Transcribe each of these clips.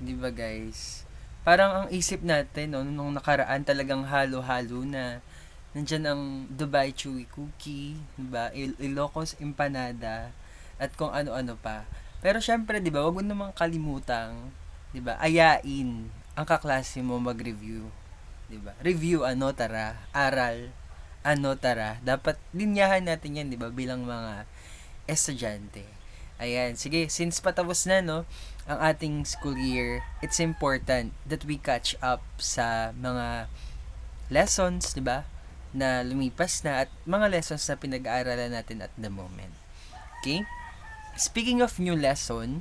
'Di ba guys? Parang ang isip natin, no, nung nakaraan talagang halo-halo na. Nandyan ang Dubai Chewy Cookie, 'di ba? Ilocos Empanada, at kung ano-ano pa. Pero syempre, 'di ba, wag mo namang kalimutang, 'di ba? Ayain ang kaklase mo mag-review, 'di ba? Review ano tara, aral ano tara. Dapat linyahan natin 'yan, 'di ba, bilang mga estudyante. Ayan, sige, since patapos na, no, ang ating school year, it's important that we catch up sa mga lessons, 'di ba? Na lumipas na, at mga lessons na pinag-aaralan natin at the moment. Okay? Speaking of new lesson,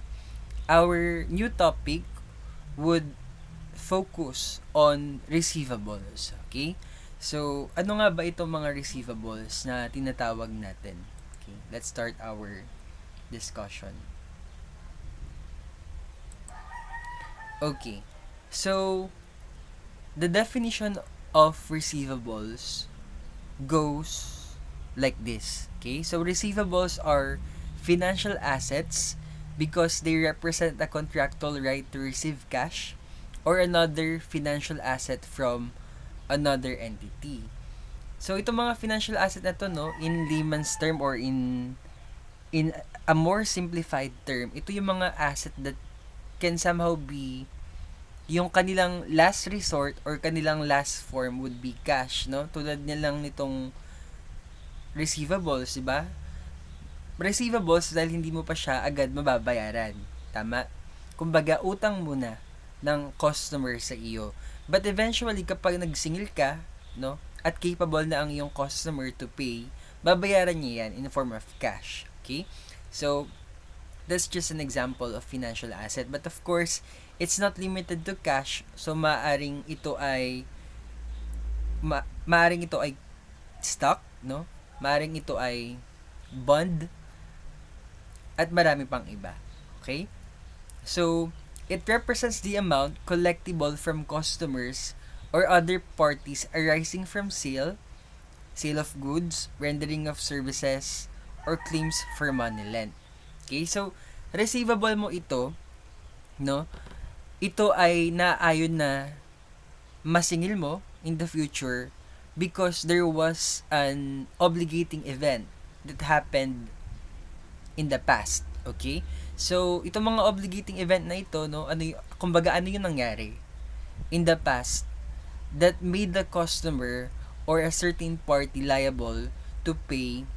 our new topic would focus on receivables. Okay? So, ano nga ba itong mga receivables na tinatawag natin? Okay, let's start our discussion. Okay. So, the definition of receivables goes like this. Okay? So receivables are financial assets because they represent a contractual right to receive cash or another financial asset from another entity. So itong mga financial asset na to, no, in layman's term or in a more simplified term, ito yung mga asset that can somehow be yung kanilang last resort or kanilang last form would be cash, no? Tulad nilang nitong receivables, di ba? Receivables dahil hindi mo pa siya agad mababayaran. Tama? Kumbaga, utang muna ng customer sa iyo. But eventually, kapag nagsingil ka, no, at capable na ang iyong customer to pay, babayaran niya yan in the form of cash. Okay? So, that's just an example of financial asset. But of course, it's not limited to cash. So, maaring ito ay maaring ito ay stock, no? Maaring ito ay bond, at marami pang iba. Okay? So, it represents the amount collectible from customers or other parties arising from sale of goods, rendering of services, or claims for money lent. Okay? So, receivable mo ito, no? Ito ay naayon na masingil mo in the future because there was an obligating event that happened in the past. Okay? So, itong mga obligating event na ito, no, kumbaga ano yung nangyari in the past that made the customer or a certain party liable to pay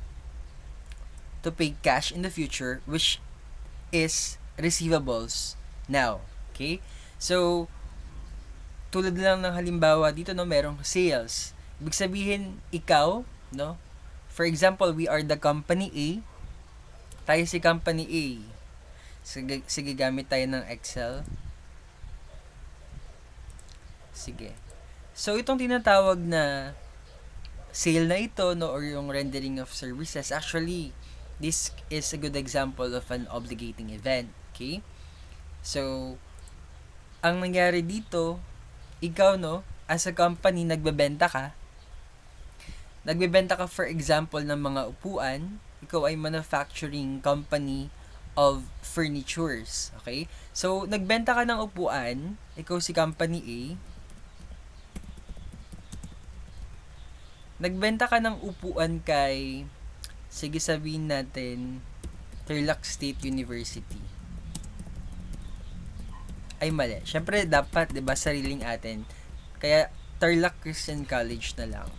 cash in the future, which is receivables now. Okay? So, tulad lang ng halimbawa dito, no, merong sales. Ibig sabihin, ikaw, no, for example, we are the company A, tayo si company A. Sige, gamit tayo ng Excel. Sige. So, itong tinatawag na sale na ito, no, or yung rendering of services, actually, this is a good example of an obligating event. Okay? So, ang nangyari dito, ikaw, no, as a company, nagbebenta ka, for example ng mga upuan, ikaw ay manufacturing company of furnitures. Okay? So, nagbenta ka ng upuan, ikaw si company A, nagbenta ka ng upuan kay, sige sabihin natin, Tarlac State University. Ay mali. Syempre dapat, 'di ba, sariling atin. Kaya Tarlac Christian College na lang.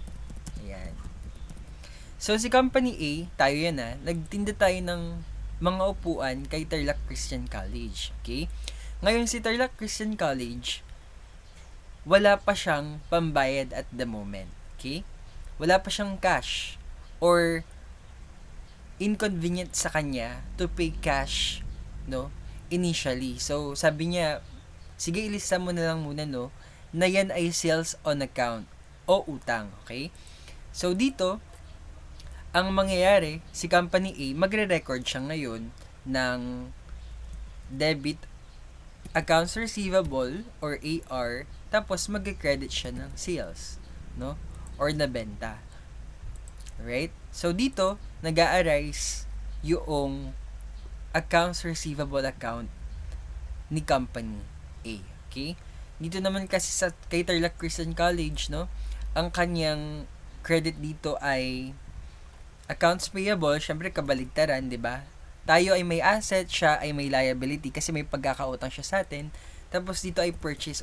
Ayan. So si Company A, tayo yan nagtinda tayo ng mga upuan kay Tarlac Christian College. Okay? Ngayon si Tarlac Christian College, wala pa siyang pambayad at the moment. Okay? Wala pa siyang cash or inconvenient sa kanya to pay cash, no, initially. So sabi niya, sige, ilista mo na lang muna, no, na yan ay sales on account o utang. Okay? So dito, ang mangyayari, si Company A, magre-record siya ngayon ng debit accounts receivable or AR, tapos magre-credit siya ng sales, no? Or na benta. Right? So dito, nag-a-arise yung accounts receivable account ni company. A. Okay? Dito naman kasi sa kay Tarlac Christian College, no, ang kanyang credit dito ay accounts payable, syempre kabaligtaran, 'di ba? Tayo ay may asset, siya ay may liability kasi may pagkakautang siya sa atin. Tapos dito ay purchase,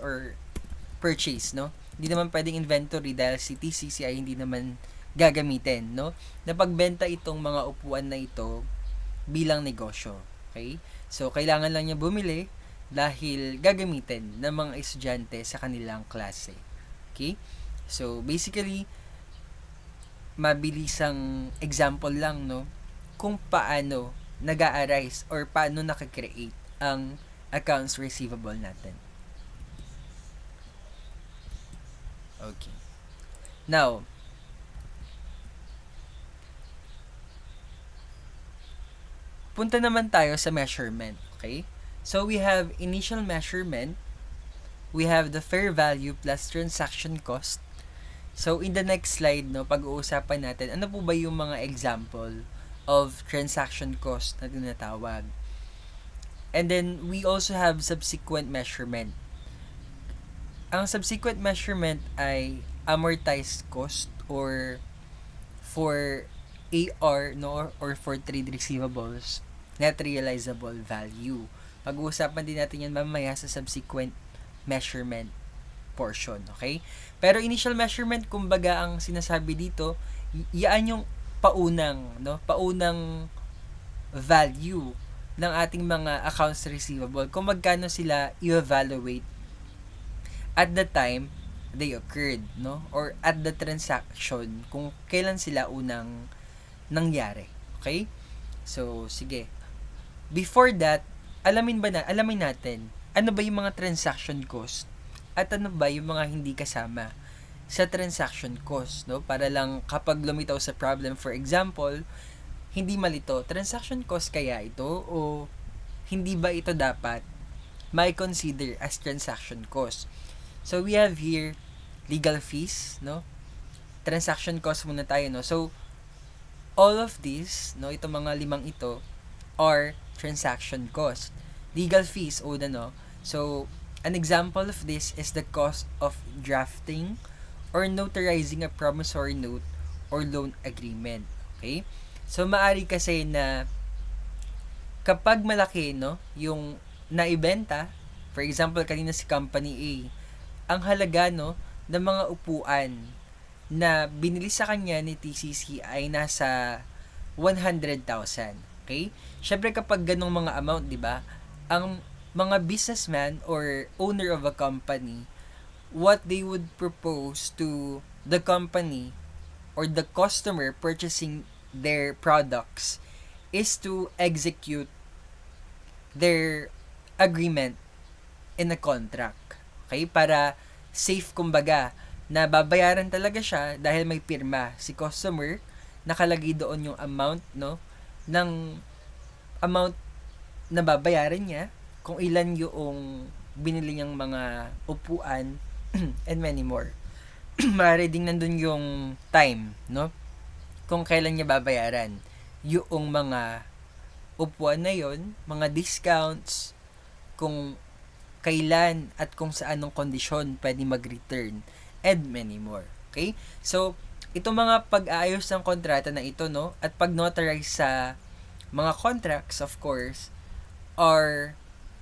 no? Hindi naman pwedeng inventory dahil si TCC ay hindi naman gagamitin, no? Napagbenta itong mga upuan na ito bilang negosyo. Okay? So, kailangan lang niya bumili dahil gagamitin ng mga estudyante sa kanilang klase. Okay? So, basically, mabilisang example lang, no? Kung paano nag-a-arise or paano nakakreate ang accounts receivable natin. Okay. Now, punta naman tayo sa measurement. Okay? So, we have initial measurement. We have the fair value plus transaction cost. So, in the next slide, no, pag-uusapan natin, ano po ba yung mga example of transaction cost na tinatawag. And then, we also have subsequent measurement. Ang subsequent measurement ay amortized cost or for AR, no, or for trade receivables, net realizable value. Pag-uusapan din natin yan mamaya sa subsequent measurement portion, okay? Pero initial measurement, kumbaga ang sinasabi dito, yaan yung paunang value ng ating mga accounts receivable, kung magkano sila i-evaluate at the time they occurred, no? Or at the transaction, kung kailan sila unang nangyari. Okay? So, sige. Before that, alamin natin, ano ba yung mga transaction cost at ano ba yung mga hindi kasama sa transaction cost, no? Para lang kapag lumitaw sa problem, for example, hindi malito, transaction cost kaya ito o hindi ba ito dapat may consider as transaction cost? So, we have here legal fees, no? Transaction cost muna tayo, no? So, all of these, no, itong mga limang ito are transaction cost. Legal fees, una, no? So, an example of this is the cost of drafting or notarizing a promissory note or loan agreement. Okay? So, maari kasi na kapag malaki, no, yung naibenta, for example, kanina si Company A, ang halaga, no, ng mga upuan na binili sa kanya ni TCC ay nasa 100,000. Okay? Syempre kapag ganong mga amount, 'di ba? Ang mga businessman or owner of a company, what they would propose to the company or the customer purchasing their products is to execute their agreement in a contract. Okay? Para safe, kumbaga, na babayaran talaga siya dahil may pirma si customer, nakalagay doon yung amount, no, ng amount na babayaran niya, kung ilan yung binili niyang mga upuan, and many more. Maaari ding nandun yung time, no, kung kailan niya babayaran yung mga upuan na yon, mga discounts, kung kailan at kung sa anong kondisyon pwede mag-return, and many more. Okay? So, itong mga pag-aayos ng kontrata na ito, no, at pag-notarize sa mga contracts, of course, are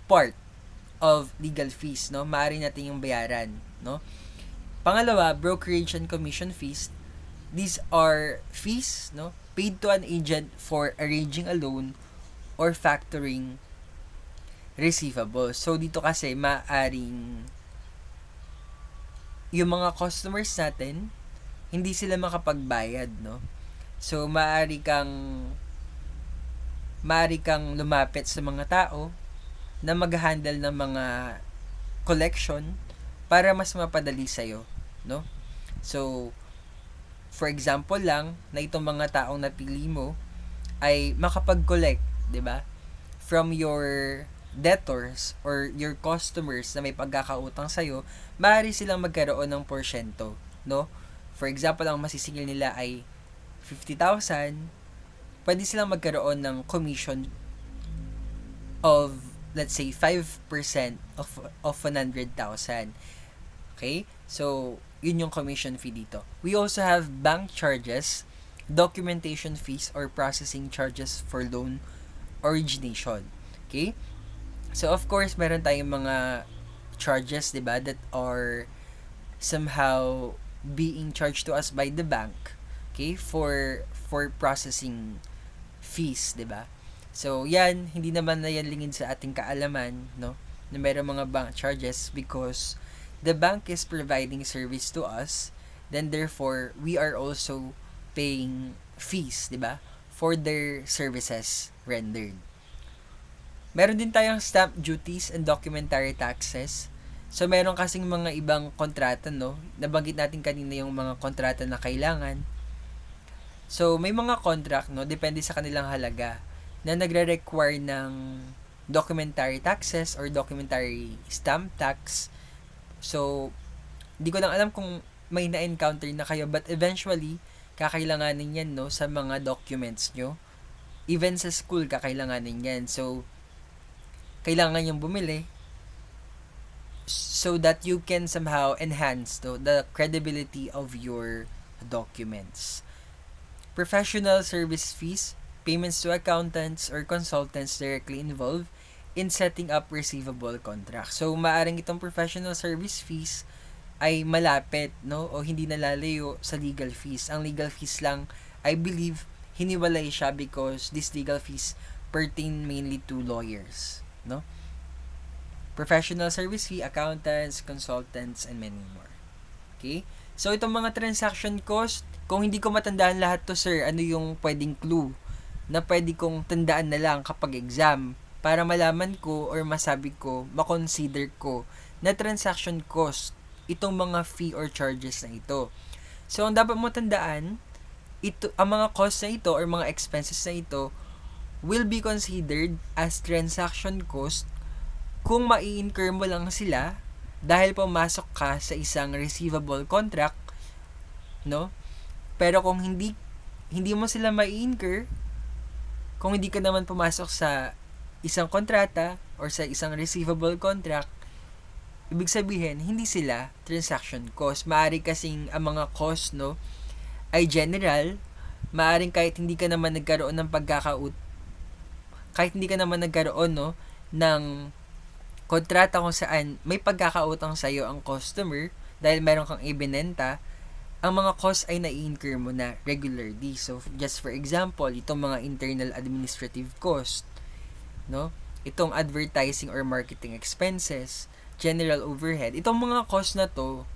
part of legal fees, no? Maaari natin yung bayaran, no? Pangalawa, brokerage and commission fees. These are fees, no, paid to an agent for arranging a loan or factoring receivables. So, dito kasi maaring yung mga customers natin, hindi sila makapagbayad, no? So, maaari kang lumapit sa mga tao na mag-handle ng mga collection para mas mapadali sa'yo, no? So, for example lang, na itong mga taong napili mo ay makapag-collect, 'di ba? From your debtors or your customers na may pagkakautang sa'yo, maaari silang magkaroon ng porsyento, no? For example, ang masisingil nila ay 50,000, pwede silang magkaroon ng commission of let's say 5% of 100,000. Okay? So, yun yung commission fee dito. We also have bank charges, documentation fees, or processing charges for loan origination. Okay? So, of course, meron tayong mga charges, di ba, that are somehow being charged to us by the bank, okay, for processing fees, 'di ba? So, yan, hindi naman na yan lingid sa ating kaalaman, no? Na mayroong mga bank charges because the bank is providing service to us, then therefore, we are also paying fees, 'di ba? For their services rendered. Meron din tayong stamp duties and documentary taxes. So, meron kasing mga ibang kontrata, no? Nabanggit natin kanina yung mga kontrata na kailangan. So, may mga contract, no? Depende sa kanilang halaga na nagre-require ng documentary taxes or documentary stamp tax. So, di ko lang alam kung may na-encounter na kayo, but eventually, kakailanganin yan, no? Sa mga documents nyo. Even sa school, kakailanganin yan. So, kailangan yung bumili so that you can somehow enhance the credibility of your documents. Professional service fees, payments to accountants or consultants directly involved in setting up receivable contracts. So, maaring itong professional service fees ay malapit, no? O hindi nalalayo sa legal fees. Ang legal fees lang, I believe, hiniwalay siya because these legal fees pertain mainly to lawyers, no? Professional service fee, accountants, consultants, and many more. Okay? So, itong mga transaction cost, kung hindi ko matandaan lahat to, sir, ano yung pwedeng clue na pwede kong tandaan na lang kapag exam para malaman ko or masabi ko, makonsider ko na transaction cost itong mga fee or charges na ito. So, ang dapat mo tandaan, ang mga cost na ito or mga expenses na ito will be considered as transaction cost kung mai-incur mo lang sila dahil pumasok ka sa isang receivable contract, no? Pero kung hindi mo sila mai-incur, kung hindi ka naman pumasok sa isang kontrata or sa isang receivable contract, ibig sabihin, hindi sila transaction cost. Maari kasing ang mga cost, no, ay general. Maaring kahit hindi ka naman nagkaroon ng no, ng kontrata kung saan may pagkakautang sa iyo ang customer dahil meron kang ibinenta, ang mga cost ay na-incur mo na regularly. So, just for example, itong mga internal administrative cost, no? Itong advertising or marketing expenses, general overhead, itong mga cost na to,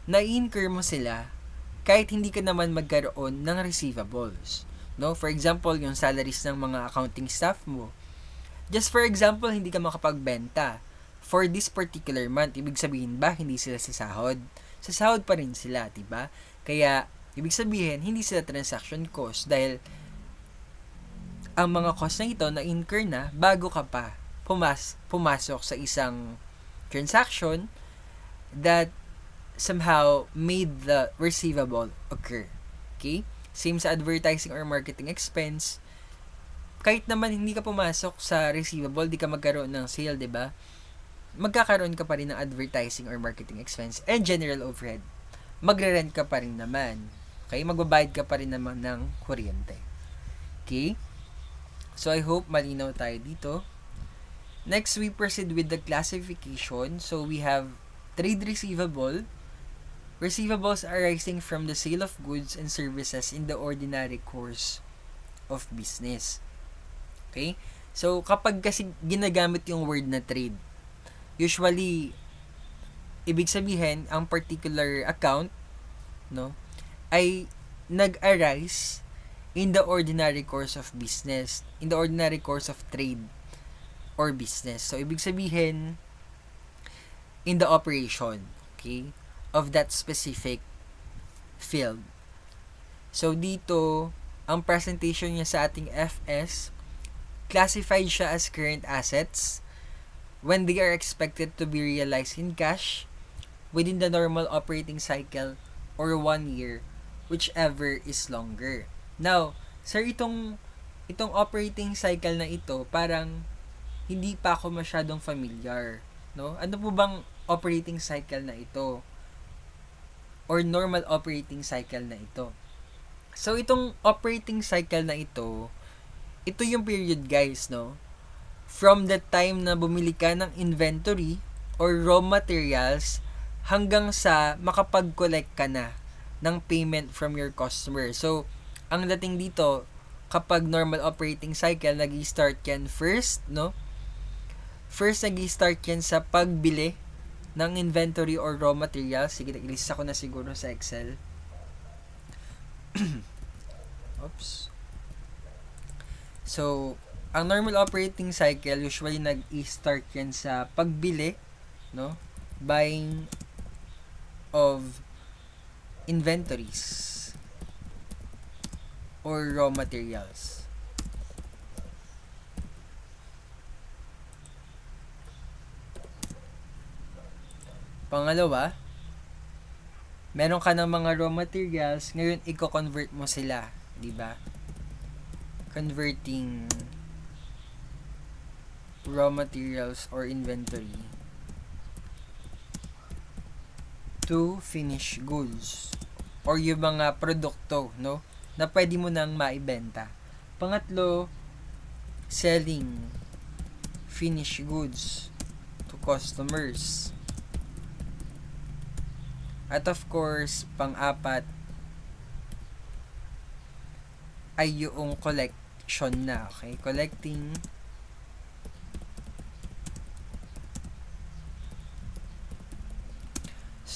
na-incur mo sila kahit hindi ka naman magkaroon ng receivables. No? For example, yung salaries ng mga accounting staff mo. Just for example, hindi ka makapagbenta for this particular month. Ibig sabihin ba, hindi sila sasahod? Sasahod pa rin sila, diba? Kaya, ibig sabihin, hindi sila transaction cost dahil ang mga cost na ito na-incur na bago ka pa pumasok sa isang transaction that somehow made the receivable occur. Okay? Same sa advertising or marketing expense. Kahit naman hindi ka pumasok sa receivable, di ka magkaroon ng sale, di ba? Magkakaroon ka pa rin ng advertising or marketing expense and general overhead. Magre-rent ka pa rin naman. Okay? Magbabayad ka pa rin naman ng kuryente. Okay? So, I hope malinaw tayo dito. Next, we proceed with the classification. So, we have trade receivable. Receivables arising from the sale of goods and services in the ordinary course of business. Okay? So, kapag kasi ginagamit yung word na trade, usually, ibig sabihin, ang particular account, no, ay nag-arise in the ordinary course of business, in the ordinary course of trade or business. So, ibig sabihin, in the operation, okay, of that specific field. So, dito, ang presentation niya sa ating FS, classified siya as current assets when they are expected to be realized in cash within the normal operating cycle or 1 year, whichever is longer. Now, sir, itong operating cycle na ito, parang hindi pa ako masyadong familiar, no? Ano po bang operating cycle na ito? Or normal operating cycle na ito? So, itong operating cycle na ito yung period, guys, no? From the time na bumili ka ng inventory or raw materials hanggang sa makapag-collect ka na ng payment from your customer. So, ang dating dito, kapag normal operating cycle, nag-i-start yan first, no? First, nag-i-start yan sa pagbili ng inventory or raw materials. Sige, nag-lista ko na siguro sa Excel. Oops. So, ang normal operating cycle, usually nag-i-start yan sa pagbili, no? Buying of inventories or raw materials. Pangalawa, meron ka ng mga raw materials, ngayon i-convert mo sila, di ba? Converting raw materials or inventory to finished goods or yung mga produkto, no, na pwede mo nang maibenta. Pangatlo, selling finished goods to customers. At of course, pang-apat ay yung collection na, okay? Collecting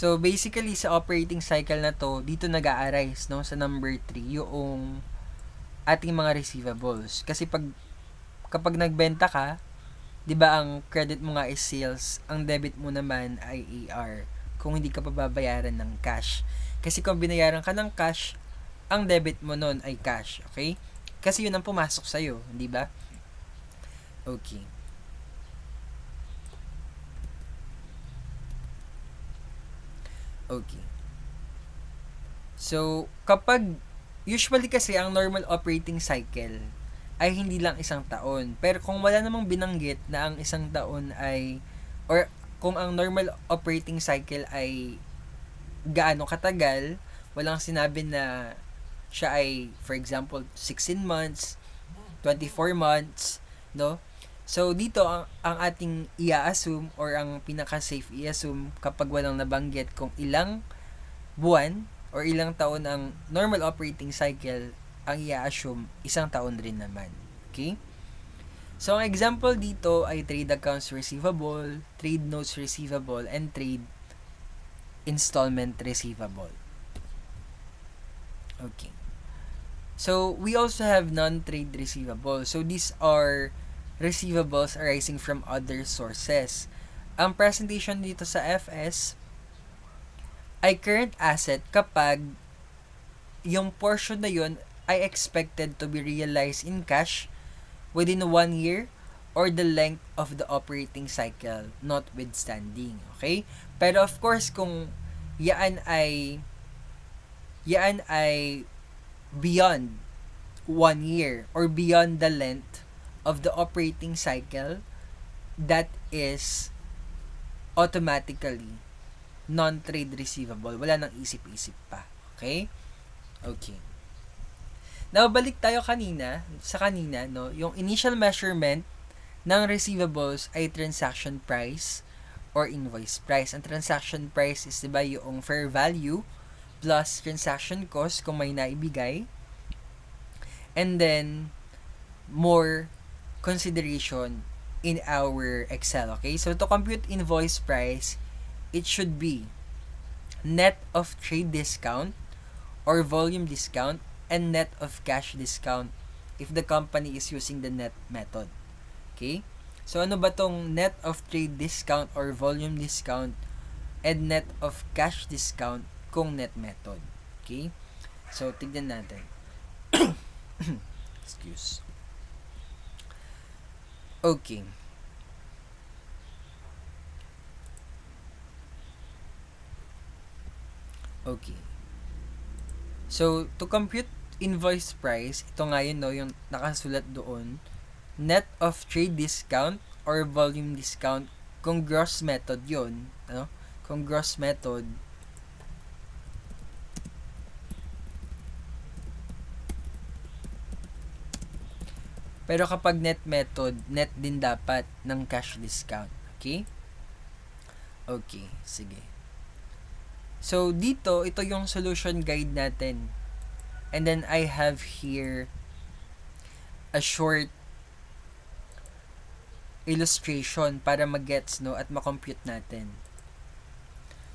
So, basically, sa operating cycle na to, dito nag-a-arise, no, sa number 3, yung ating mga receivables. Kasi kapag nagbenta ka, di ba ang credit mo nga is sales, ang debit mo naman ay AR, kung hindi ka pa babayaran ng cash. Kasi kung binayaran ka ng cash, ang debit mo nun ay cash, okay? Kasi yun ang pumasok sa'yo, di ba? Okay. Okay. So, usually kasi ang normal operating cycle ay hindi lang isang taon. Pero kung wala namang binanggit na ang isang taon ay, or kung ang normal operating cycle ay gaano katagal, walang sinabi na siya ay, for example, 16 months, 24 months, no? So, dito, ang ating i-assume or ang pinaka-safe i-assume kapag walang nabanggit kung ilang buwan or ilang taon ang normal operating cycle, ang i-assume, isang taon rin naman. Okay? So, ang example dito ay trade accounts receivable, trade notes receivable, and trade installment receivable. Okay. So, we also have non-trade receivables. So, these are receivables arising from other sources. Ang presentation dito sa FS ay current asset kapag yung portion na yun ay expected to be realized in cash within 1 year or the length of the operating cycle notwithstanding. Okay? Pero of course, kung yan ay beyond 1 year or beyond the length of the operating cycle, that is automatically non-trade receivable. Wala nang isip-isip pa. Okay? Okay. Now, balik tayo kanina, no? Yung initial measurement ng receivables ay transaction price or invoice price. Ang transaction price is, diba, yung fair value plus transaction cost kung may naibigay. And then, more consideration in our Excel, okay? So, to compute invoice price, it should be net of trade discount or volume discount and net of cash discount if the company is using the net method. Okay? So, ano ba tong net of trade discount or volume discount and net of cash discount kung net method? Okay? So, tignan natin. Excuse. Okay. Okay. So, to compute invoice price, ito nga yun, no, yung nakasulat doon, net of trade discount or volume discount kung gross method yun, ano? Kung gross method, pero kapag net method, net din dapat ng cash discount. Okay? Okay, sige. So, dito, ito yung solution guide natin. And then, I have here a short illustration para mag-gets, no, at makompute natin.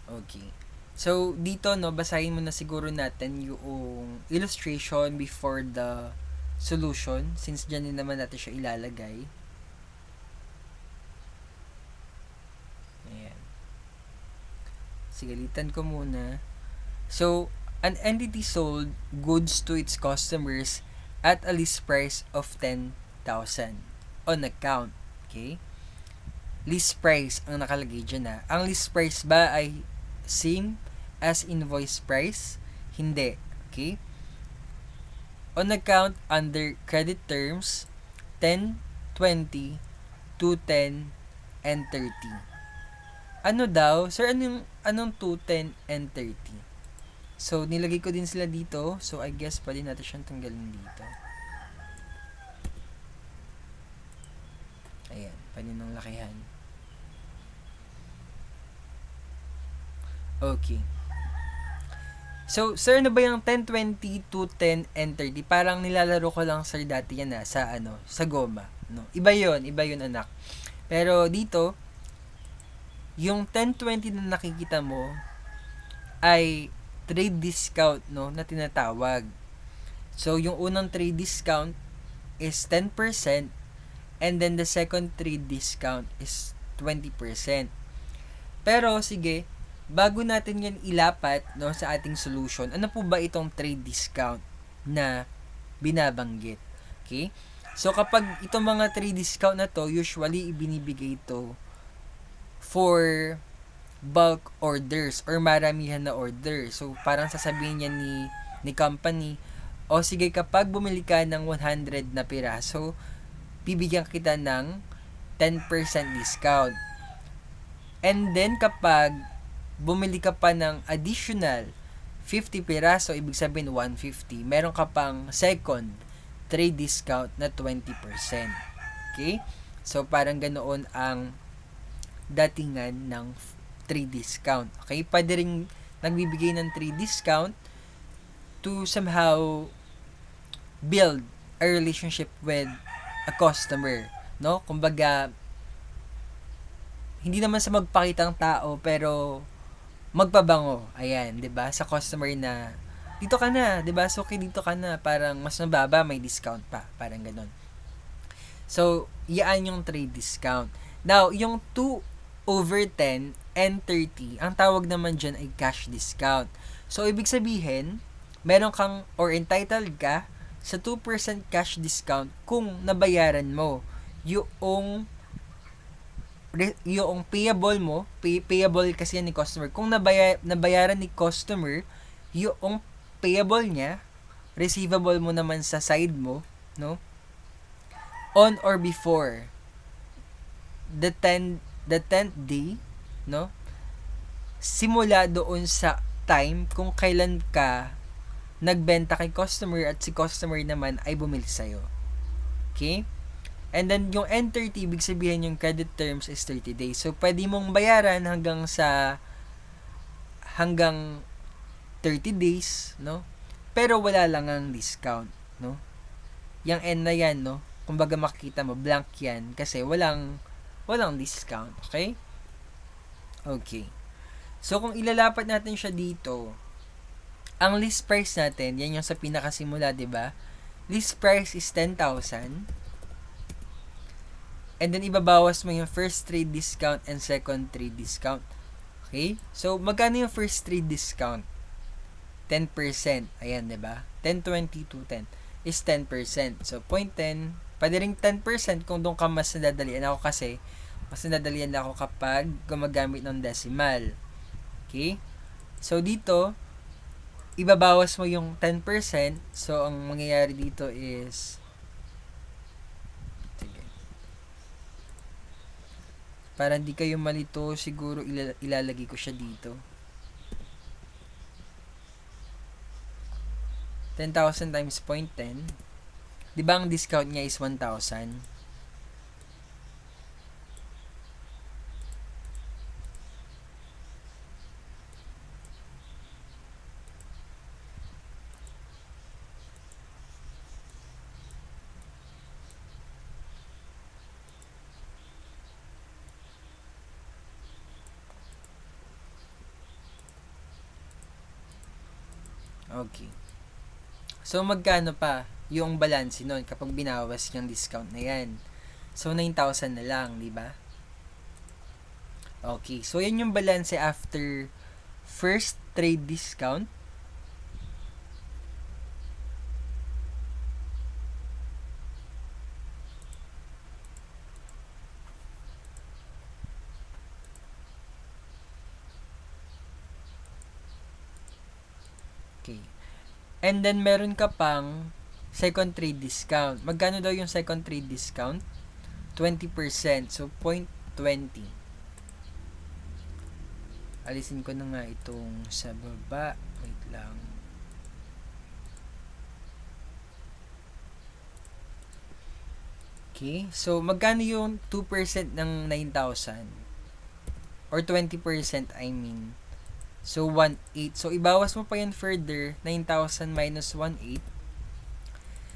Okay. So, dito, no, basahin mo na siguro natin yung illustration before the solution, since dyan din naman natin siya ilalagay. Ayan. Sigalitan ko muna. So, an entity sold goods to its customers at a list price of 10,000 on account. Okay? List price ang nakalagay dyan na. Ang list price ba ay same as invoice price? Hindi. Okay? On account under credit terms 10, 20, 210, and 30. Ano daw? Sir, anong 210 and 30? So, nilagay ko din sila dito. So, I guess pwede natin siyang tanggalin dito. Ayan. Pwede nang lakihan. Okay. So, sir, ano ba yung 10, 20, 210, and 30? Parang nilalaro ko lang, sir, dati yan sa goma. No? Iba yun, anak. Pero dito, yung 10, 20 na nakikita mo ay trade discount, no, na tinatawag. So, yung unang trade discount is 10% and then the second trade discount is 20%. Pero, sige, bago natin yan ilapat, no, sa ating solution, ano po ba itong trade discount na binabanggit? Okay? So, kapag itong mga trade discount na to, usually, ibinibigay ito for bulk orders or maramihan na order. So, parang sasabihin niya ni company, o sige, kapag bumili ka ng 100 na piraso, bibigyan kita ng 10% discount. And then, kapag bumili ka pa ng additional 50 piraso, ibig sabihin 150, meron ka pang second trade discount na 20%. Okay? So, parang ganoon ang datingan ng trade discount. Okay? Pwede rin nagbibigay ng trade discount to somehow build a relationship with a customer. No? Kumbaga, hindi naman sa magpakitang tao, pero magpabango. Ayan, 'di ba? Sa customer na dito ka na, 'di ba? So, okay, dito ka na, parang mas mababa, may discount pa, parang ganoon. So, yan yung trade discount. Now, yung 2/10 and 30, ang tawag naman dyan ay cash discount. So, ibig sabihin, meron kang or entitled ka sa 2% cash discount kung nabayaran mo yung payable mo, payable kasi yan ni customer. Kung nabayaran ni customer, yung payable niya, receivable mo naman sa side mo, no? On or before the 10th day, no? Simula doon sa time kung kailan ka nagbenta kay customer at si customer naman ay bumili sa'yo. Okay? And then, yung N30, ibig sabihin yung credit terms is 30 days. So, pwede mong bayaran hanggang 30 days, no? Pero wala lang ang discount, no? Yung N na yan, no? Kumbaga makikita mo, blank yan kasi walang discount, okay? Okay. So, kung ilalapat natin siya dito, ang list price natin, yan yung sa pinakasimula, 'di ba? List price is 10,000. And then ibabawas mo yung first trade discount and second trade discount. Okay? So, magkano yung first trade discount? 10%. Ayan, 'di ba? 10, 20, 210 is 10%. So, 0.10, pwede ring 10% kung doon ka mas nadadalian ako kasi mas nadadalian ako kapag gumagamit ng decimal. Okay? So, dito, ibabawas mo yung 10%. So, ang mangyayari dito is Para hindi kayo malito, siguro ilalagay ko siya dito. 10,000 times 0.10. Di ba ang discount niya is 1,000? Okay. So, magkano pa yung balance nun kapag binawas yung discount na yan? So, 9,000 na lang, di ba? Okay. So, yan yung balance after first trade discount. Okay. And then, meron ka pang second trade discount. Magkano daw yung second trade discount? 20%. So, 0.20. Alisin ko na nga itong sa baba. Wait lang. Okay. So, magkano yung 2% ng 9,000? Or 20%, I mean. So, 1,800. So, ibawas mo pa yan further. 9,000 minus 1,800.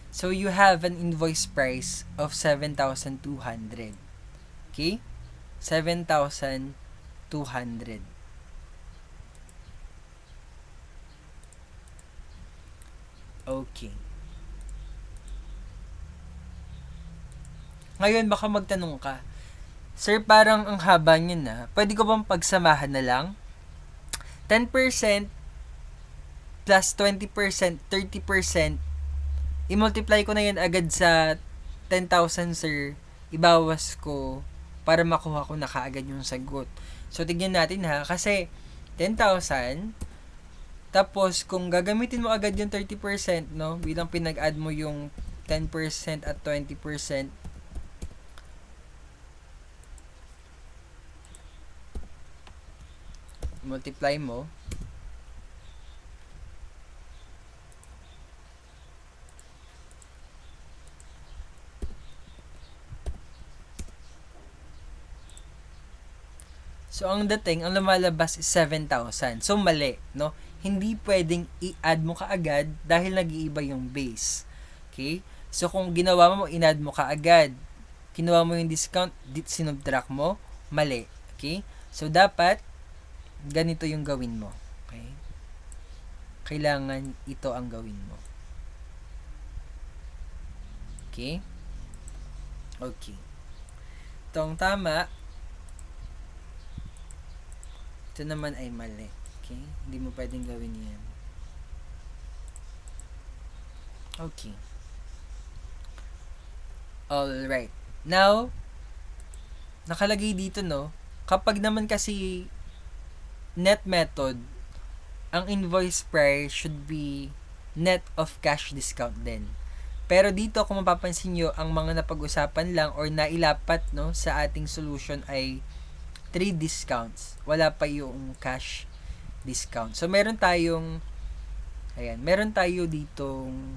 So, you have an invoice price of 7,200. Okay? 7,200. Okay. Ngayon, baka magtanong ka, Sir, parang ang haba niya na. Pwede ko bang pagsamahan na lang? 10% plus 20%, 30%, i-multiply ko na yan agad sa 10,000, sir. Ibawas ko para makuha ko na kaagad yung sagot. So, tignan natin ha. Kasi, 10,000, tapos, kung gagamitin mo agad yung 30%, no? Bilang pinag-add mo yung 10% at 20%, multiply mo, so, ang dating, ang lumalabas is 7,000. So, mali, no? Hindi pwedeng i-add mo kaagad dahil nag-iiba yung base. Okay? So, kung ginawa mo, in-add mo kaagad, kinuha mo yung discount, sinubtract mo, mali. Okay? So, dapat, ganito yung gawin mo. Okay? Kailangan ito ang gawin mo. Okay? Okay. Itong tama, ito naman ay mali. Okay? Hindi mo pwedeng gawin yan. Okay. Alright. Now, nakalagay dito, no? Kapag naman kasi net method, ang invoice price should be net of cash discount din. Pero dito, kung mapapansin nyo, ang mga napag-usapan lang or nailapat, no, sa ating solution ay 3 discounts. Wala pa yung cash discount. So, meron tayo ditong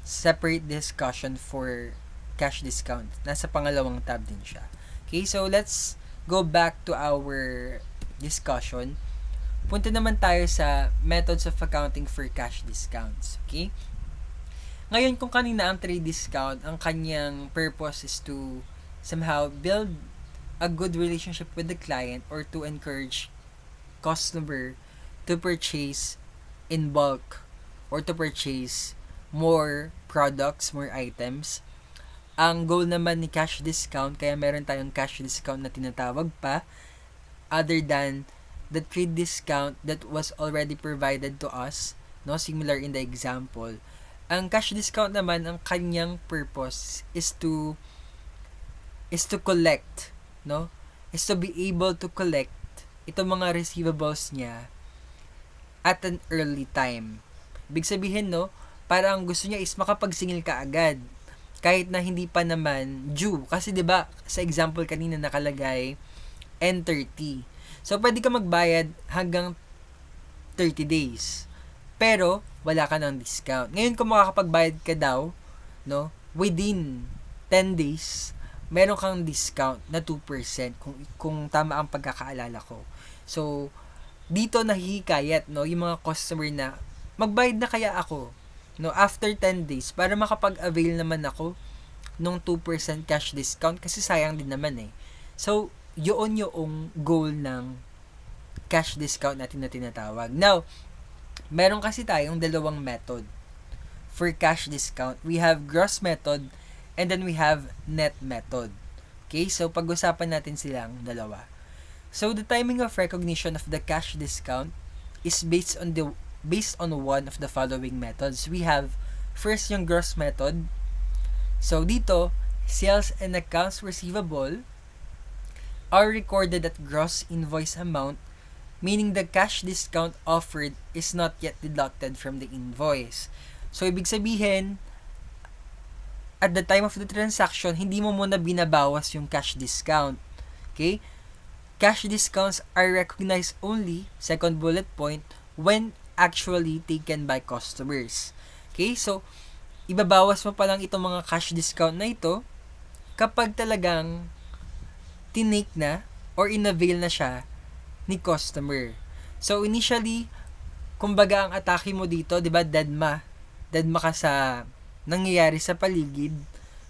separate discussion for cash discount. Nasa pangalawang tab din siya. Okay, so let's go back to our discussion. Punta naman tayo sa methods of accounting for cash discounts. Okay? Ngayon, kung kanina ang trade discount, ang kanyang purpose is to somehow build a good relationship with the client or to encourage customer to purchase in bulk or to purchase more products, more items. Ang goal naman ni cash discount, kaya meron tayong cash discount na tinatawag pa, other than the trade discount that was already provided to us, no, similar in the example. Ang cash discount naman, ang kanyang purpose is to collect, no? Is to be able to collect itong mga receivables niya at an early time. Ibig sabihin, no, parang gusto niya is makapagsingil ka agad kahit na hindi pa naman due. Kasi 'di ba sa example kanina nakalagay and 30. So, pwede ka magbayad hanggang 30 days. Pero, wala ka ng discount. Ngayon, kung makakapagbayad ka daw, no, within 10 days, meron kang discount na 2% kung tama ang pagkakaalala ko. So, dito nahihikayat, no, yung mga customer na magbayad na kaya ako, no, after 10 days para makapag-avail naman ako nung 2% cash discount kasi sayang din naman eh. So, yun yung goal ng cash discount natin na tinatawag. Now, meron kasi tayong dalawang method for cash discount. We have gross method and then we have net method. Okay, so pag-usapan natin silang dalawa. So the timing of recognition of the cash discount is based on one of the following methods. We have first yung gross method. So dito, sales and accounts receivable are recorded at gross invoice amount, meaning the cash discount offered is not yet deducted from the invoice. So ibig sabihin, at the time of the transaction, hindi mo muna binabawas yung cash discount. Okay? Cash discounts are recognized only, second bullet point, when actually taken by customers. Okay? So, ibabawas mo pa lang itong mga cash discount na ito kapag talagang tinake na or inavail na siya ni customer. So, initially, kumbaga ang atake mo dito, di ba, deadma ka sa nangyayari sa paligid,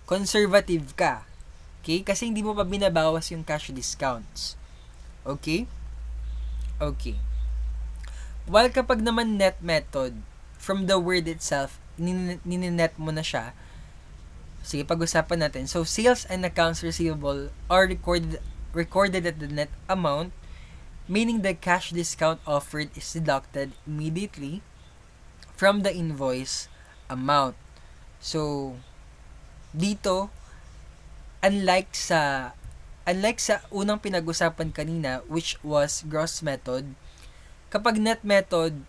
conservative ka. Okay? Kasi hindi mo pa binabawas yung cash discounts. Okay? Okay. While kapag naman net method, from the word itself, ninet mo na siya. Sige, pag-usapan natin. So, sales and accounts receivable are recorded at the net amount, meaning the cash discount offered is deducted immediately from the invoice amount. So, dito, unlike sa unang pinag-usapan kanina, which was gross method, kapag net method,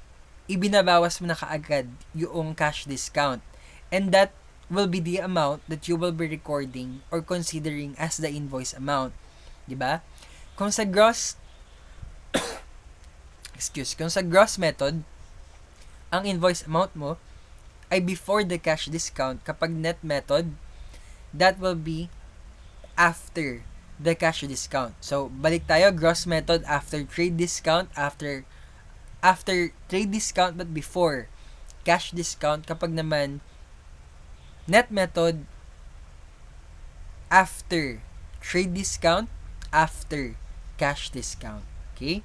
ibinabawas mo na kaagad yung cash discount. And that will be the amount that you will be recording or considering as the invoice amount. Diba? Kung sa gross method, ang invoice amount mo ay before the cash discount. Kapag net method, that will be after the cash discount. So, balik tayo, gross method after trade discount, after trade discount but before cash discount. Kapag naman net method, after trade discount, after cash discount. Okay?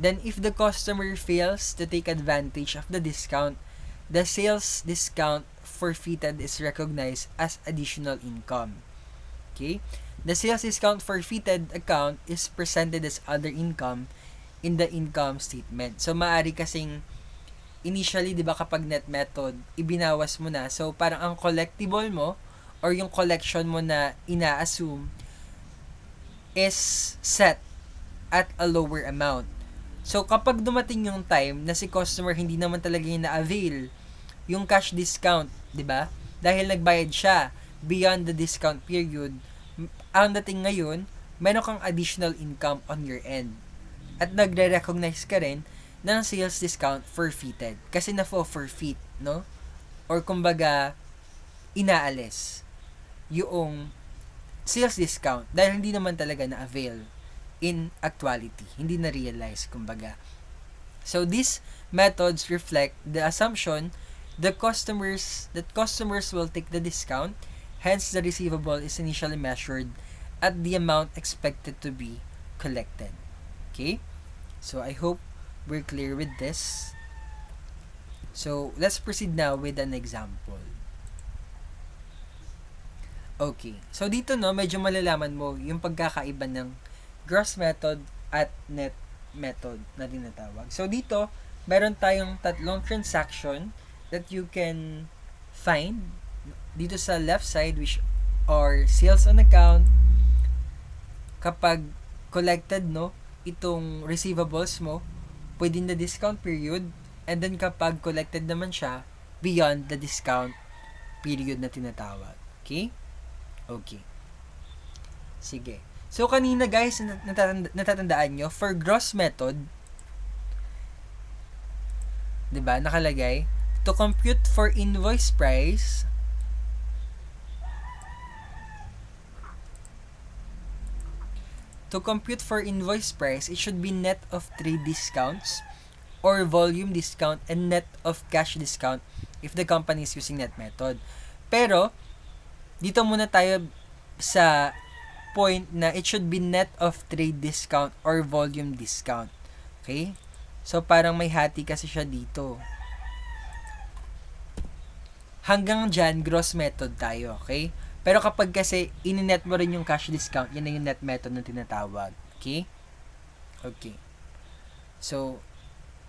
Then, if the customer fails to take advantage of the discount, the sales discount forfeited is recognized as additional income. Okay? The sales discount forfeited account is presented as other income in the income statement. So, maaari kasing initially, di ba, kapag net method, ibinawas mo na. So, parang ang collectible mo or yung collection mo na ina-assume is set at a lower amount. So, kapag dumating yung time na si customer hindi naman talaga yung na-avail yung cash discount, di ba? Dahil nagbayad siya beyond the discount period, ang dating ngayon, meron kang additional income on your end. At nagre-recognize ka rin ng sales discount forfeited. Kasi na-forfeit, no? Or kumbaga, inaalis yung sales discount dahil hindi naman talaga na-avail in actuality. Hindi na-realize, kumbaga. So, these methods reflect the assumption that customers will take the discount, hence the receivable is initially measured at the amount expected to be collected. Okay? So, I hope we're clear with this. So, let's proceed now with an example. Okay. So, dito, no, medyo malalaman mo yung pagkakaiba ng gross method at net method na tinatawag. So, dito, meron tayong tatlong transaction that you can find dito sa left side, which are sales on account. Kapag collected, no, itong receivables mo within the discount period, and then kapag collected naman siya beyond the discount period na tinatawag. Okay? Okay. Sige. So, kanina guys, natatandaan nyo, for gross method, diba, nakalagay, to compute for invoice price, it should be net of trade discounts or volume discount and net of cash discount if the company is using net method. Pero, dito muna tayo sa point na it should be net of trade discount or volume discount. Okay? So, parang may hati kasi siya dito. Hanggang dyan, gross method tayo. Okay? Pero kapag kasi ininet mo rin yung cash discount, yan na yung net method na tinatawag. Okay? Okay. So,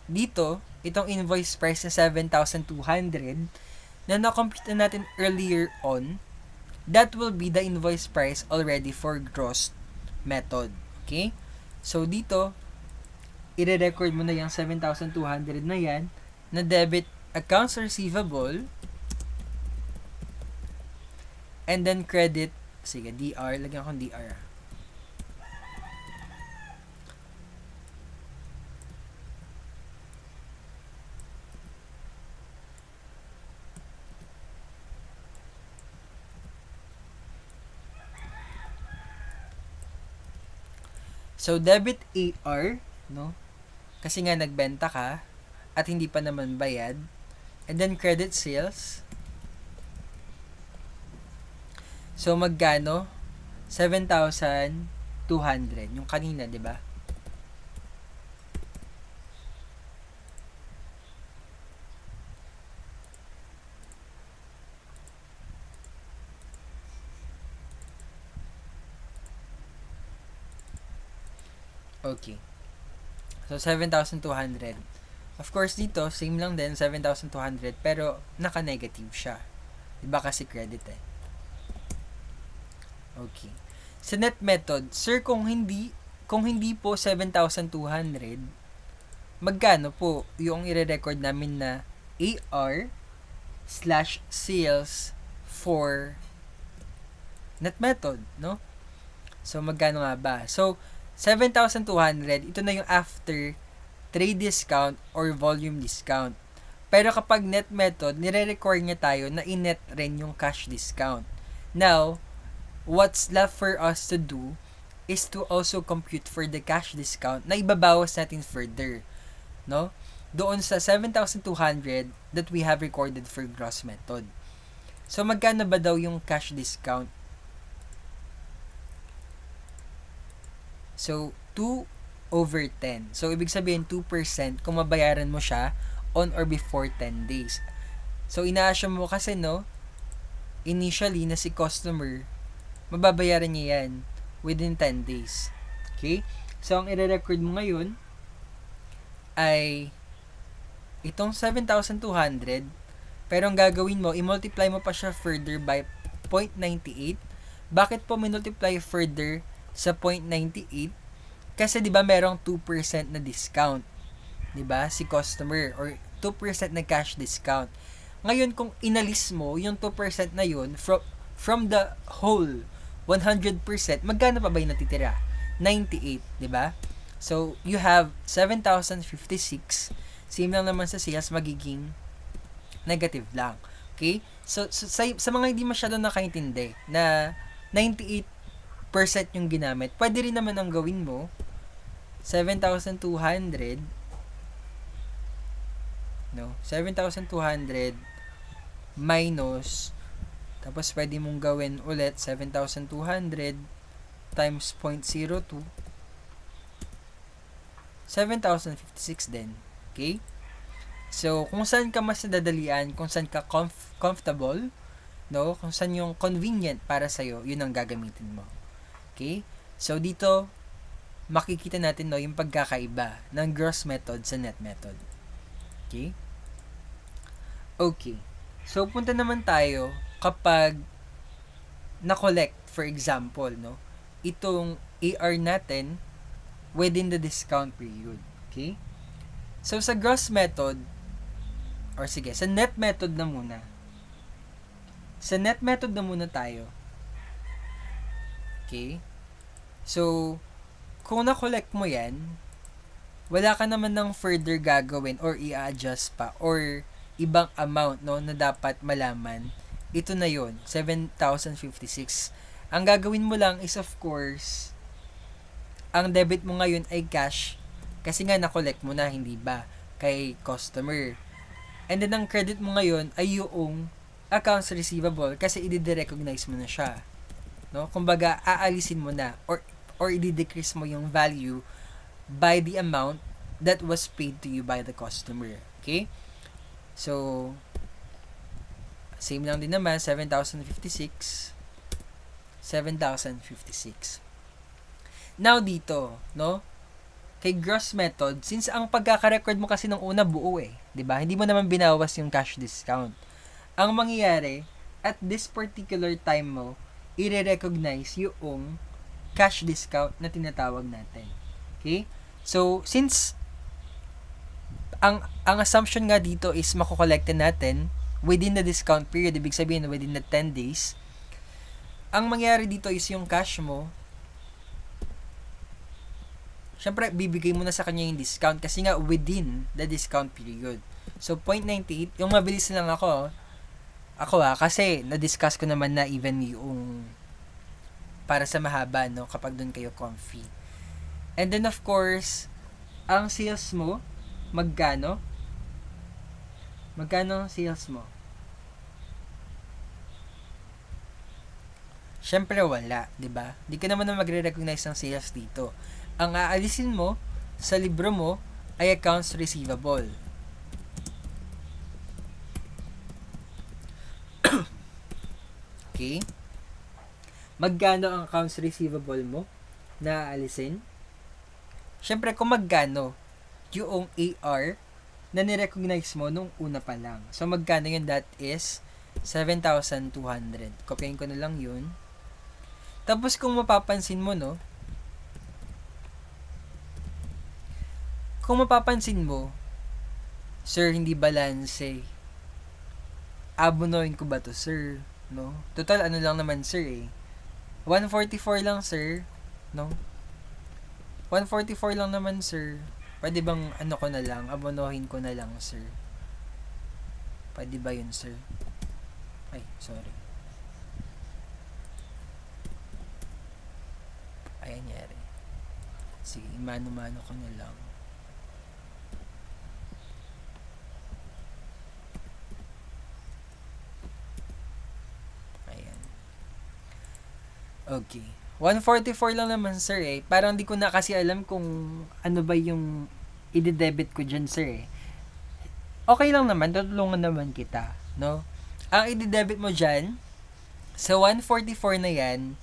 dito, itong invoice price na 7,200 na na-compute na natin earlier on, that will be the invoice price already for gross method. Okay? So, dito, i-record mo na yung 7,200 na yan na debit accounts receivable and then credit, sige, DR, lagyan ko DR. So, debit AR, no? Kasi nga nagbenta ka at hindi pa naman bayad. And then credit sales. So, magkano? 7,200. Yung kanina, di ba? Okay. So, 7,200. Of course, dito, same lang din, 7,200, pero naka-negative siya. Diba kasi credit eh. Okay. Sa net method, sir, kung hindi po 7,200, magkano po yung i-record namin na AR/sales for net method, no? So, magkano nga ba? So, 7,200, ito na yung after trade discount or volume discount. Pero kapag net method, nire-record niya tayo na i-net rin yung cash discount. Now, what's left for us to do is to also compute for the cash discount na ibabawas natin further, no? Doon sa 7,200 that we have recorded for gross method. So, magkano ba daw yung cash discount? So, 2/10. So, ibig sabihin 2% kung mabayaran mo siya on or before 10 days. So, ina-assume mo kasi, no, initially na si customer, mababayaran niya yan within 10 days. Okay? So, ang i-record mo ngayon ay itong 7,200, pero ang gagawin mo, i-multiply mo pa siya further by 0.98. Bakit po minultiply further sa 0.98? Kasi 'di ba merong 2% na discount, 'di ba? Si customer or 2% na cash discount. Ngayon kung inalis mo yung 2% na yun from the whole 100%, magkano pa ba yung natitira? 98, 'di ba? So you have 7,056. Same lang naman sa sales, magiging negative lang. Okay? So sa mga hindi masyado nakaintindi na 98% yung ginamit, pwede rin naman ang gawin mo 7,200, no? 7,200 minus, tapos pwede mong gawin ulit 7,200 times 0.02, 7,056 din. Okay? So, kung saan ka mas nadadalian, kung saan ka comfortable, no? Kung saan yung convenient para sa'yo, yun ang gagamitin mo. Okay? So, dito, makikita natin, no, yung pagkakaiba ng gross method sa net method. Okay? Okay. So, punta naman tayo kapag na-collect, for example, no, itong AR natin within the discount period. Okay? So, sa gross method, or sige, sa net method na muna. Sa net method na muna tayo. Okay? So, kung na-collect mo yan, wala ka naman ng further gagawin or i-adjust pa or ibang amount, no, na dapat malaman. Ito na yon, 7,056. Ang gagawin mo lang is, of course, ang debit mo ngayon ay cash kasi nga na-collect mo na, hindi ba, kay customer. And then ang credit mo ngayon ay yung accounts receivable kasi i-recognize mo na siya. No? Kumbaga, aalisin mo na or i-decrease mo yung value by the amount that was paid to you by the customer. Okay? So, same lang din naman, 7,056. 7,056. Now, dito, no? Kay gross method, since ang pagkaka-record mo kasi ng una buo eh, 'di ba? Hindi mo naman binawas yung cash discount. Ang mangyayari, at this particular time mo, i-recognize yung cash discount na tinatawag natin. Okay? So, since ang assumption nga dito is makokolekte natin within the discount period, ibig sabihin within the 10 days, ang mangyayari dito is yung cash mo, syempre, bibigay mo na sa kanya yung discount kasi nga within the discount period. So, 0.98, yung mabilis lang ako kasi na-discuss ko naman na even yung para sa mahaba, no, kapag doon kayo comfy. And then, of course, ang sales mo, magkano? Magkano ang sales mo? Syempre, wala, di ba? Di ka naman na magre-recognize ng sales dito. Ang aalisin mo sa libro mo ay accounts receivable. Okay? Magkano ang accounts receivable mo na aalisin? Syempre, kung magkano yung AR na nirecognize mo nung una pa lang. So, magkano yun? That is 7,200. Kopyahin ko na lang yun. Tapos, kung mapapansin mo, no, sir, hindi balance eh. Abunuin ko ba to, sir? No? Total, ano lang naman, sir eh. 144 lang, sir. No? 144 lang naman, sir. Pwede bang ano ko na lang? Abunuhin ko na lang, sir. Pwede ba yun, sir? Ay, sorry. Ayan, yari. Sige, mano-mano ko na lang. Okay. 144 lang naman, sir eh. Parang di ko na kasi alam kung ano ba yung i-debit ko dyan, sir eh. Okay lang naman, tutulungan naman kita, no? Ang i-debit mo dyan, sa 144 na yan,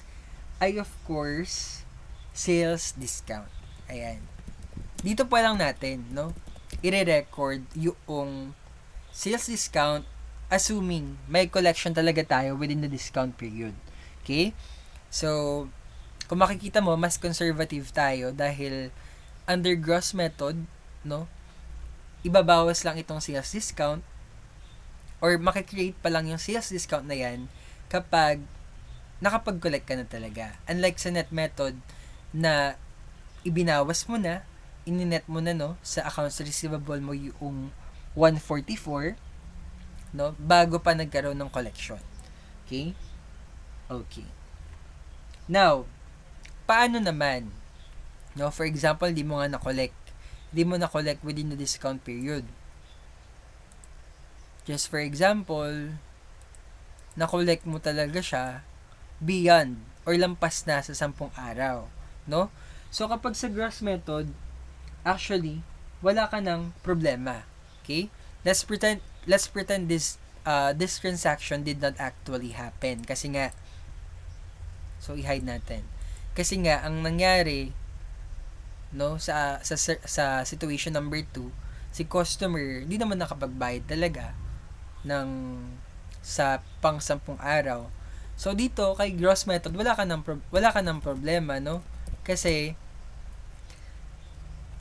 ay of course, sales discount. Ayan. Dito pa lang natin, no? I-record yung sales discount assuming may collection talaga tayo within the discount period. Okay? So, kung makikita mo, mas conservative tayo dahil under gross method, no, ibabawas lang itong sales discount or makikreate pa lang yung sales discount na yan kapag nakapag-collect ka na talaga. Unlike sa net method na ibinawas mo na, ininet mo na, no, sa accounts receivable mo yung 144, no, bago pa nagkaroon ng collection. Okay? Okay. Now, paano naman? No, for example, di mo nga na-collect. Di mo na-collect within the discount period. Just for example, na-collect mo talaga siya beyond or lampas na sa 10 araw. No? So, kapag sa gross method, actually, wala ka ng problema. Okay? Let's pretend this transaction did not actually happen. Kasi nga, so, i-hide natin. Kasi nga, ang nangyari, no, sa situation number 2, si customer, di naman nakapagbayad talaga sa pang 10 araw. So, dito, kay gross method, wala ka ng problema, no? Kasi,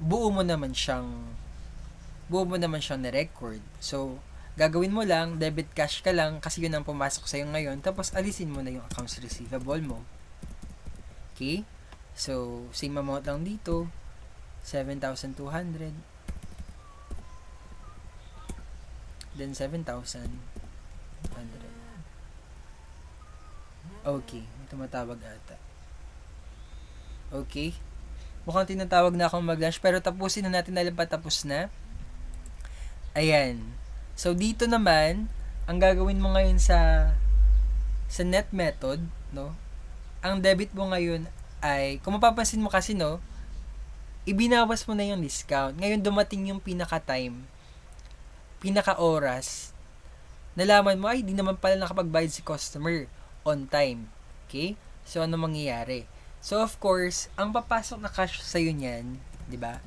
buo mo naman siyang na-record. So, gagawin mo lang, debit cash ka lang, kasi yun ang pumasok sa'yo ngayon, tapos alisin mo na yung accounts receivable mo. Okay? So, same amount lang dito. 7,200. Then, 7,100. Okay. May tumatawag ata. Okay. Mukhang tinatawag na akong mag-lunch. Pero tapusin na natin dahil patapos na. Ayan. So, dito naman, ang gagawin mo ngayon sa net method, no? Ang debit mo ngayon ay, kung mapapansin mo kasi, no, ibinawas mo na yung discount. Ngayon dumating yung pinaka-time, pinaka-oras, nalaman mo, ay, di naman pala nakapagbayad si customer on time. Okay? So, ano mangyayari? So, of course, ang papasok na cash sa'yo niyan, di ba,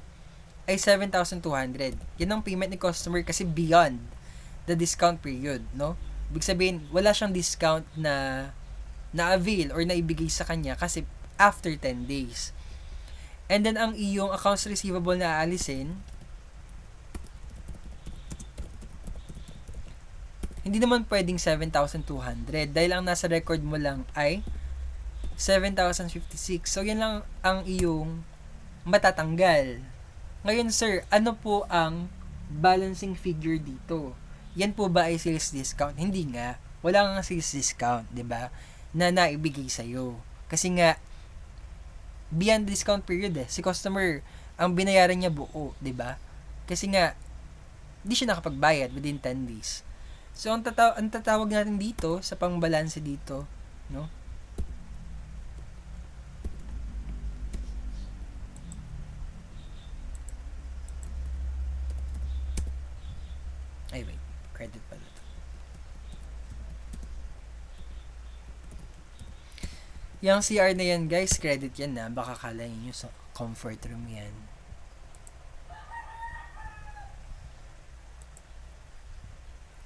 ay 7,200. Yan ang payment ni customer kasi beyond the discount period, no? Ibig sabihin, wala siyang discount na na-avail or naibigay sa kanya kasi after 10 days. And then, ang iyong accounts receivable na aalisin, hindi naman pwedeng 7,200 dahil ang nasa record mo lang ay 7,056. So, yan lang ang iyong matatanggal. Ngayon, sir, ano po ang balancing figure dito? Yan po ba ay sales discount? Hindi nga. Wala nga sales discount, 'di ba? Na naibigay sa iyo. Kasi nga beyond discount period si customer ang binayaran niya buo, 'di ba? Kasi nga hindi siya nakapagbayad within 10 days. So ang tatawag natin dito sa pangbalanse dito, no? Ay, wait. Credit pala to. Yung CR na yan, guys, credit yan na. Baka kalahin nyo sa comfort room yan.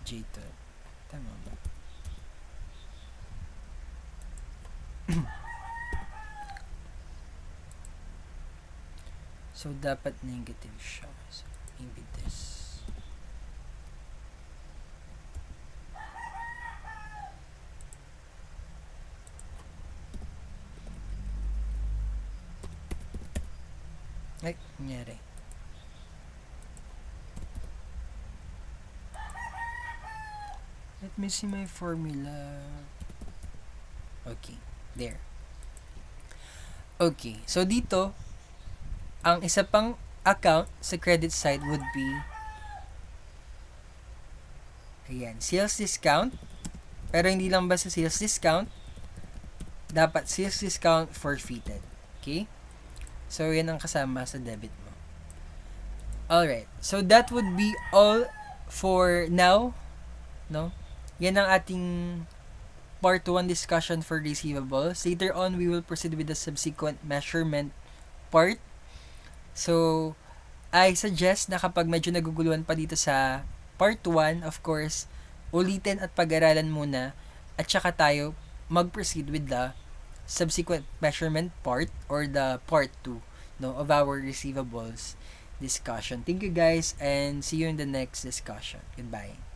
J2. Tama ba? So, dapat negative siya. So, maybe this. Ay, nangyari. Let me see my formula. Okay, there. Okay, so dito, ang isa pang account sa credit side would be, ayan, sales discount. Pero hindi lang basta sales discount, dapat sales discount forfeited. Okay? So, yan ang kasama sa debit mo. Alright. So, that would be all for now. No? Yan ang ating part 1 discussion for receivables. Later on, we will proceed with the subsequent measurement part. So, I suggest na kapag medyo naguguluhan pa dito sa part 1, of course, ulitin at pag-aralan muna at saka tayo mag-proceed with the subsequent measurement part or the part 2, no, of our receivables discussion. Thank you guys and see you in the next discussion. Goodbye.